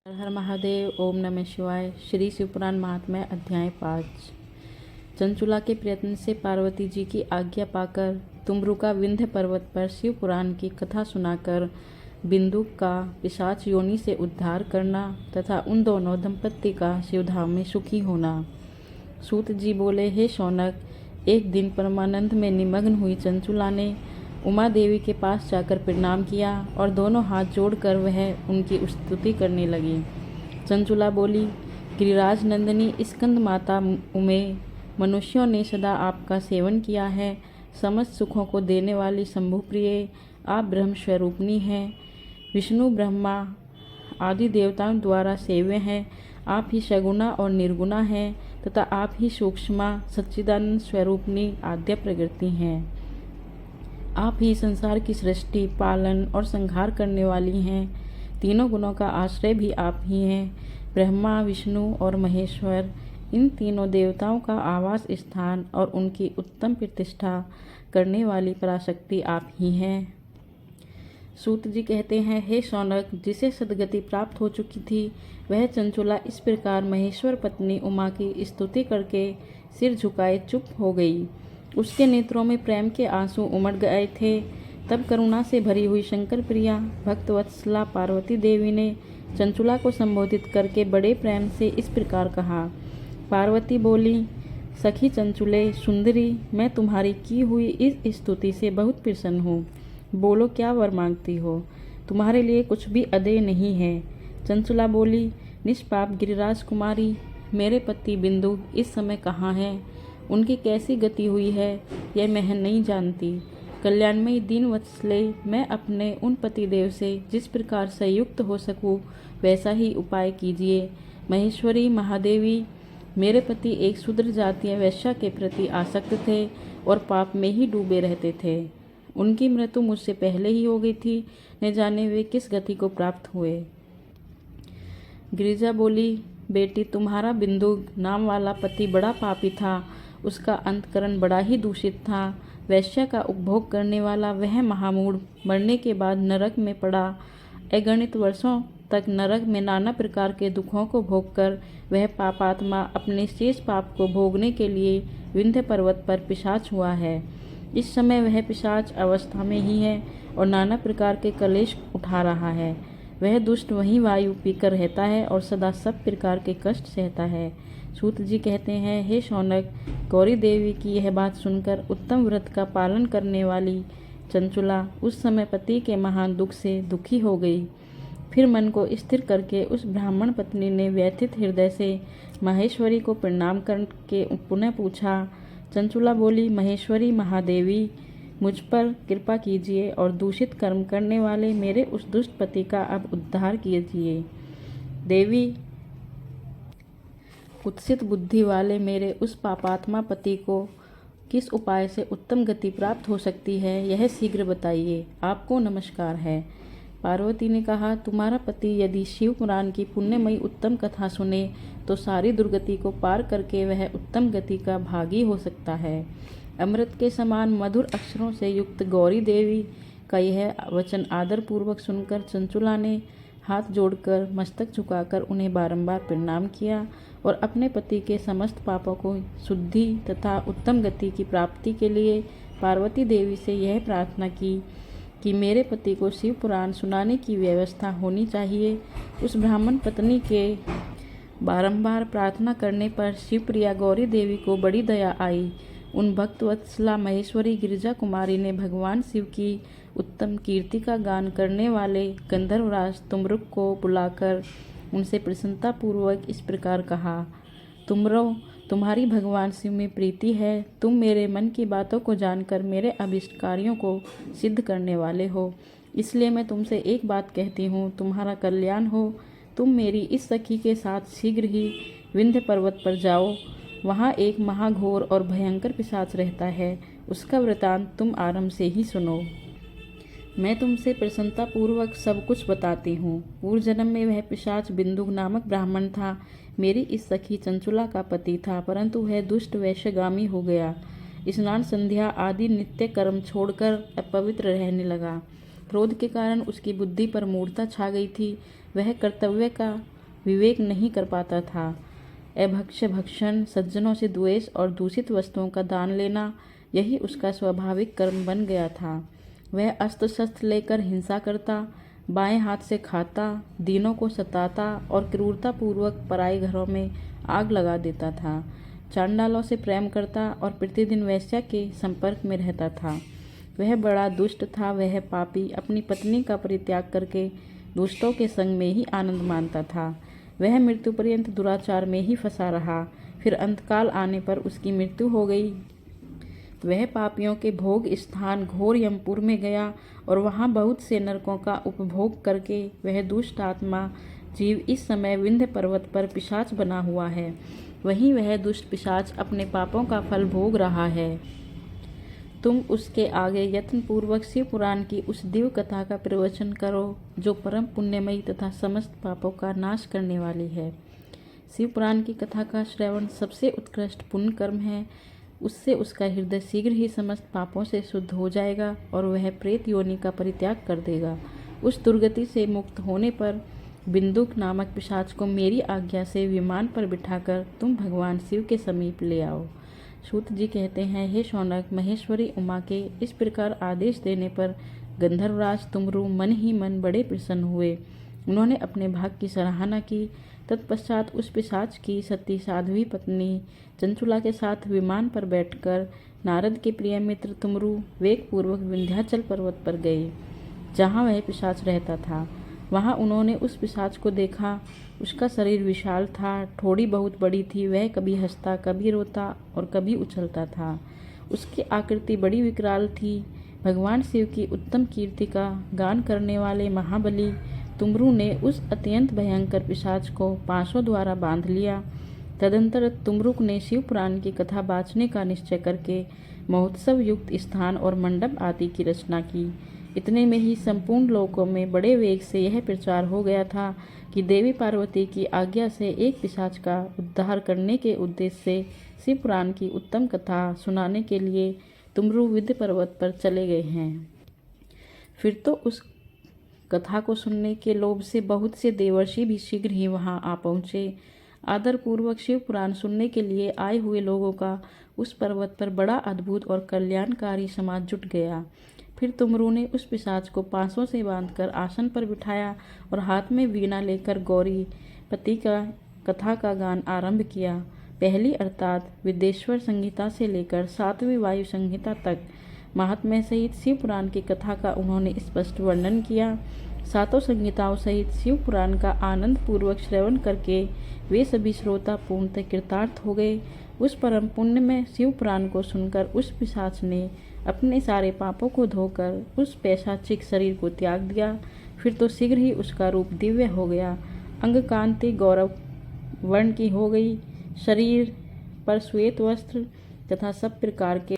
हर हर महादेव। ओम नमः शिवाय। श्री शिवपुराण महात्म्य अध्याय 5। चंचुला के प्रयत्न से पार्वती जी की आज्ञा पाकर तुमरु का विंध्य पर्वत पर शिवपुराण की कथा सुनाकर बिंदु का पिशाच योनि से उद्धार करना तथा उन दोनों दंपत्ति का शिवधाम में सुखी होना। सूत जी बोले, हे शौनक, एक दिन परमानंद में निमग्न हुई चंचुला ने उमा देवी के पास जाकर प्रणाम किया और दोनों हाथ जोड़कर वह उनकी स्तुति करने लगी। चंचुला बोली, गिरिराज नंदिनी स्कंद माता उमे, मनुष्यों ने सदा आपका सेवन किया है। समस्त सुखों को देने वाली शंभु प्रिय आप ब्रह्म स्वरूपनी हैं। विष्णु ब्रह्मा आदि देवताओं द्वारा सेव्य हैं। आप ही सगुणा और निर्गुणा हैं तथा आप ही सूक्ष्मा सच्चिदानंद स्वरूपनी आद्य प्रकृति हैं। आप ही संसार की सृष्टि, पालन और संहार करने वाली हैं। तीनों गुणों का आश्रय भी आप ही हैं। ब्रह्मा, विष्णु और महेश्वर, इन तीनों देवताओं का आवास स्थान और उनकी उत्तम प्रतिष्ठा करने वाली पराशक्ति आप ही हैं। सूत जी कहते हैं, हे शौनक, जिसे सदगति प्राप्त हो चुकी थी वह चंचुला इस प्रकार महेश्वर पत्नी उमा की स्तुति करके सिर झुकाए चुप हो गई। उसके नेत्रों में प्रेम के आंसू उमड़ गए थे। तब करुणा से भरी हुई शंकर प्रिया भक्तवत्सला पार्वती देवी ने चंचुला को संबोधित करके बड़े प्रेम से इस प्रकार कहा। पार्वती बोली, सखी चंचुले सुंदरी, मैं तुम्हारी की हुई इस स्तुति से बहुत प्रसन्न हूँ। बोलो, क्या वर मांगती हो? तुम्हारे लिए कुछ भी अदेय नहीं है। चंचुला बोली, निष्पाप गिरिराज कुमारी, मेरे पति बिंदु इस समय कहाँ हैं? उनकी कैसी गति हुई है यह मैं नहीं जानती। कल्याणमयी दीन वत्सले, मैं अपने उन पतिदेव से जिस प्रकार संयुक्त हो सकूं वैसा ही उपाय कीजिए। महेश्वरी महादेवी, मेरे पति एक शूद्र जातीय वैश्या के प्रति आसक्त थे और पाप में ही डूबे रहते थे। उनकी मृत्यु मुझसे पहले ही हो गई थी। न जाने वे किस गति को प्राप्त हुए। गिरिजा बोली, बेटी, तुम्हारा बिंदु नाम वाला पति बड़ा पापी था। उसका अंतकरण बड़ा ही दूषित था। वैश्या का उपभोग करने वाला वह महामूढ़ मरने के बाद नरक में पड़ा। अगणित वर्षों तक नरक में नाना प्रकार के दुखों को भोगकर वह पापात्मा अपने शेष पाप को भोगने के लिए विंध्य पर्वत पर पिशाच हुआ है। इस समय वह पिशाच अवस्था में ही है और नाना प्रकार के कलेश उठा रहा है। वह दुष्ट वहीं वायु पीकर रहता है और सदा सब प्रकार के कष्ट सहता है। सूत जी कहते हैं, हे शौनक, गौरी देवी की यह बात सुनकर उत्तम व्रत का पालन करने वाली चंचुला उस समय पति के महान दुख से दुखी हो गई। फिर मन को स्थिर करके उस ब्राह्मण पत्नी ने व्यथित हृदय से महेश्वरी को प्रणाम करके पुनः पूछा। चंचुला बोली, महेश्वरी महादेवी, मुझ पर कृपा कीजिए और दूषित कर्म करने वाले मेरे उस दुष्ट पति का अब उद्धार कीजिए। देवी, कुत्सित बुद्धि वाले मेरे उस पापात्मा पति को किस उपाय से उत्तम गति प्राप्त हो सकती है, यह शीघ्र बताइए। आपको नमस्कार है। पार्वती ने कहा, तुम्हारा पति यदि शिव पुराण की पुण्यमयी उत्तम कथा सुने तो सारी दुर्गति को पार करके वह उत्तम गति का भागी हो सकता है। अमृत के समान मधुर अक्षरों से युक्त गौरी देवी का यह वचन आदरपूर्वक सुनकर चंचुला ने हाथ जोड़कर मस्तक झुकाकर उन्हें बारंबार प्रणाम किया और अपने पति के समस्त पापों को शुद्धि तथा उत्तम गति की प्राप्ति के लिए पार्वती देवी से यह प्रार्थना की कि मेरे पति को शिव पुराण सुनाने की व्यवस्था होनी चाहिए। उस ब्राह्मण पत्नी के बारंबार प्रार्थना करने पर शिवप्रिया गौरी देवी को बड़ी दया आई। उन भक्तवत्सला महेश्वरी गिरिजा कुमारी ने भगवान शिव की उत्तम कीर्ति का गान करने वाले गंधर्वराज तुमरुक को बुलाकर उनसे प्रसन्नतापूर्वक इस प्रकार कहा। तुमरो, तुम्हारी भगवान शिव में प्रीति है। तुम मेरे मन की बातों को जानकर मेरे अभिष्ट कार्यों को सिद्ध करने वाले हो। इसलिए मैं तुमसे एक बात कहती हूँ, तुम्हारा कल्याण हो। तुम मेरी इस सखी के साथ शीघ्र ही विंध्य पर्वत पर जाओ। वहाँ एक महाघोर और भयंकर पिशाच रहता है। उसका वृतांत तुम आरंभ से ही सुनो। मैं तुमसे प्रसन्नतापूर्वक सब कुछ बताती हूँ। पूर्व जन्म में वह पिशाच बिंदु नामक ब्राह्मण था। मेरी इस सखी चंचुला का पति था, परंतु वह दुष्ट वैश्यगामी हो गया। स्नान संध्या आदि नित्य कर्म छोड़कर अपवित्र रहने लगा। क्रोध के कारण उसकी बुद्धि पर मूढ़ता छा गई थी। वह कर्तव्य का विवेक नहीं कर पाता था। अभक्ष्य भक्षण, सज्जनों से द्वेष और दूषित वस्तुओं का दान लेना, यही उसका स्वाभाविक कर्म बन गया था। वह अस्त्र शस्त्र लेकर हिंसा करता, बाएं हाथ से खाता, दीनों को सताता और क्रूरतापूर्वक पराए घरों में आग लगा देता था। चांडालों से प्रेम करता और प्रतिदिन वेश्या के संपर्क में रहता था। वह बड़ा दुष्ट था। वह पापी अपनी पत्नी का परित्याग करके दुष्टों के संग में ही आनंद मानता था। वह मृत्यु पर्यंत दुराचार में ही फंसा रहा। फिर अंतकाल आने पर उसकी मृत्यु हो गई। वह पापियों के भोग स्थान घोर यमपुर में गया और वहाँ बहुत से नरकों का उपभोग करके वह दुष्ट आत्मा जीव इस समय विंध्य पर्वत पर पिशाच बना हुआ है। वहीं वह दुष्ट पिशाच अपने पापों का फल भोग रहा है। तुम उसके आगे यत्नपूर्वक शिव पुराण की उस दिव्य कथा का प्रवचन करो जो परम पुण्यमयी तथा समस्त पापों का नाश करने वाली है। शिव पुराण की कथा का श्रवण सबसे उत्कृष्ट पुण्य कर्म है। उससे उसका हृदय शीघ्र ही समस्त पापों से शुद्ध हो जाएगा और वह प्रेत योनि का परित्याग कर देगा। उस दुर्गति से मुक्त होने पर बिंदुक नामक पिशाच को मेरी आज्ञा से विमान पर बिठाकर तुम भगवान शिव के समीप ले आओ। सूत जी कहते हैं, हे शौनक, महेश्वरी उमा के इस प्रकार आदेश देने पर गंधर्वराज तुमरु मन ही मन बड़े प्रसन्न हुए। उन्होंने अपने भाग की सराहना की। तत्पश्चात उस पिशाच की सती साध्वी पत्नी चंचुला के साथ विमान पर बैठकर नारद के प्रिय मित्र तुमरु वेगपूर्वक विंध्याचल पर्वत पर गए, जहाँ वह पिशाच रहता था। वहाँ उन्होंने उस पिशाच को देखा। उसका शरीर विशाल था, ठोड़ी बहुत बड़ी थी। वह कभी हंसता, कभी रोता और कभी उछलता था। उसकी आकृति बड़ी विकराल थी। भगवान शिव की उत्तम कीर्ति का गान करने वाले महाबली तुमरु ने उस अत्यंत भयंकर पिशाच को पांसों द्वारा बांध लिया। तदंतर तुमरुक ने शिव पुराण की कथा बाँचने का निश्चय करके महोत्सव युक्त स्थान और मंडप आदि की रचना की। इतने में ही संपूर्ण लोकों में बड़े वेग से यह प्रचार हो गया था कि देवी पार्वती की आज्ञा से एक पिशाच का उद्धार करने के उद्देश्य से शिव पुराण की उत्तम कथा सुनाने के लिए तुमरु विंध्य पर्वत पर चले गए हैं। फिर तो उस कथा को सुनने के लोभ से बहुत से देवर्षि भी शीघ्र ही वहां आ पहुँचे। आदरपूर्वक शिव पुराण सुनने के लिए आए हुए लोगों का उस पर्वत पर बड़ा अद्भुत और कल्याणकारी समाज जुट गया। फिर तुमरु ने उस पिशाच को पांसों से बांधकर आसन पर बिठाया और हाथ में वीणा लेकर गौरी पति का कथा का गान आरंभ किया। पहली अर्थात विदेश्वर संहिता से लेकर 7वीं वायु संहिता तक महात्म्य सहित शिव पुराण की कथा का उन्होंने स्पष्ट वर्णन किया। सातों संहिताओं सहित शिव पुराण का आनंद पूर्वक श्रवण करके वे सभी श्रोता पूर्णतः कृतार्थ हो गए। उस परम पुण्य में शिव पुराण को सुनकर उस पिशाच ने अपने सारे पापों को धोकर उस पैशाचिक शरीर को त्याग दिया। फिर तो शीघ्र ही उसका रूप दिव्य हो गया। अंग कांति गौरव वर्ण की हो गई। शरीर पर श्वेत वस्त्र तथा सब प्रकार के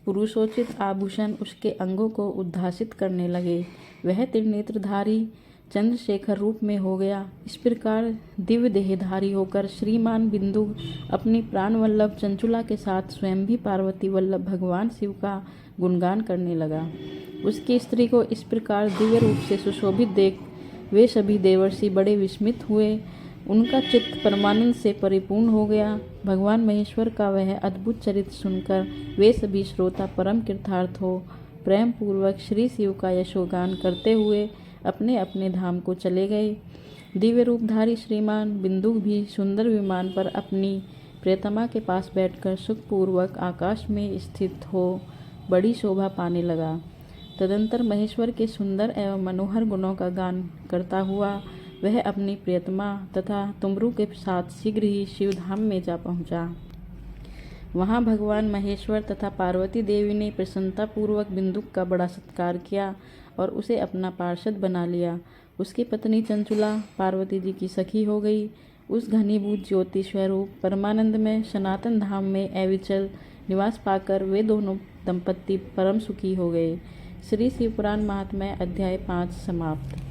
पुरुषोचित आभूषण उसके अंगों को उद्भासित करने लगे। वह त्रिनेत्रधारी चंद्रशेखर रूप में हो गया। इस प्रकार दिव्य देहधारी होकर श्रीमान बिंदु अपनी प्राण वल्लभ चंचुला के साथ स्वयं भी पार्वती वल्लभ भगवान शिव का गुणगान करने लगा। उसकी स्त्री को इस प्रकार दिव्य रूप से सुशोभित देख वे सभी देवर्षि बड़े विस्मित हुए। उनका चित्त परमानंद से परिपूर्ण हो गया। भगवान महेश्वर का वह अद्भुत चरित्र सुनकर वे सभी श्रोता परम कृतार्थ हो प्रेम पूर्वक श्री शिव का यशोगान करते हुए अपने अपने धाम को चले गए। दिव्य रूपधारी श्रीमान बिंदु भी सुंदर विमान पर अपनी प्रियतमा के पास बैठकर सुखपूर्वक आकाश में स्थित हो बड़ी शोभा पाने लगा। तदंतर महेश्वर के सुंदर एवं मनोहर गुणों का गान करता हुआ वह अपनी प्रियतमा तथा तुमरु के साथ शीघ्र ही शिवधाम में जा पहुंचा। वहां भगवान महेश्वर तथा पार्वती देवी ने प्रसन्नतापूर्वक बिंदुक का बड़ा सत्कार किया और उसे अपना पार्षद बना लिया। उसकी पत्नी चंचुला पार्वती जी की सखी हो गई। उस घनीभूत ज्योति स्वरूप परमानंद में सनातन धाम में अविचल निवास पाकर वे दोनों दंपत्ति परम सुखी हो गए। श्री शिव पुराण महात्म्य अध्याय 5 समाप्त।